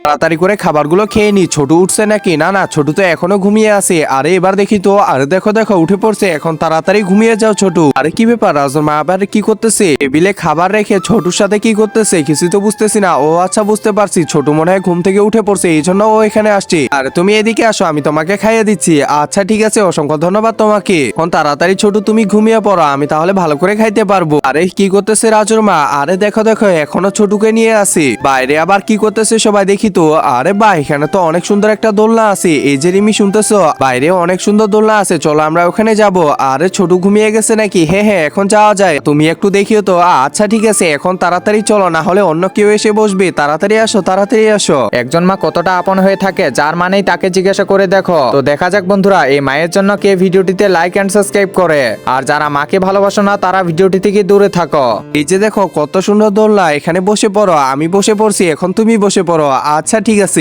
তাড়াতাড়ি করে খাবারগুলো খেয়ে নি। ছোট উঠছে নাকি? না না, ছোট তো এখনো ঘুমিয়ে আছে। আরে এবার দেখি তো, আরে দেখো দেখো উঠে পড়ছে। এখন তাড়াতাড়ি ঘুমিয়ে যাও ছোট। আরে কি ব্যাপার, রাজুর মা আবার কি করতেছে? টেবিলে খাবার রেখে ছোটুর সাথে কি করতেছে কিছু তো বুঝতেছি না। ও আচ্ছা, বুঝতে পারছি, ছোট মনে হয় ঘুম থেকে উঠে পড়ছে, এই জন্য ও এখানে আসছে। আরে তুমি এদিকে আসো, আমি তোমাকে খাইয়ে দিচ্ছি। আচ্ছা ঠিক আছে, অসংখ্য ধন্যবাদ তোমাকে। এখন তাড়াতাড়ি ছোট তুমি ঘুমিয়ে পড়ো, আমি তাহলে ভালো করে খাইতে পারবো। আরে কি করতেছে রাজুর মা? আরে দেখো দেখো এখনো ছোটুকে নিয়ে আসি। বাইরে আবার কি করতেছে সবাই দেখি তো। আরে বা, এখানে তো অনেক সুন্দর একটা দোলনা আছে। এই যে রিমি শুনতেছো, বাইরে অনেক সুন্দর দোলনা আছে, চলো আমরা ওখানে যাব। আরে ছোট ঘুমিয়ে গেছে নাকি? হ্যাঁ হ্যাঁ, এখন যাওয়া যায়, তুমি একটু দেখিও তো। আচ্ছা ঠিক আছে, এখন তাড়াতাড়ি চলো, না হলে অন্য কেউ এসে বসবে। তাড়াতাড়ি আসো, তাড়াতাড়ি আসো। একজন মা কতটা আপন হয়ে থাকে, যার মানেই তাকে জিজ্ঞাসা করে দেখো। তো দেখা যাক বন্ধুরা, এই মায়ের জন্য কে ভিডিওটিতে লাইক এন্ড সাবস্ক্রাইব করে। আর যারা মাকে ভালোবাসো না, তারা ভিডিওটি থেকে দূরে থাকো। এই যে দেখো কত সুন্দর দোলনা, এখানে বসে পড়ো। আমি বসে পড়ছি, এখন তুমি বসে পড়ো। আচ্ছা ঠিক আছে।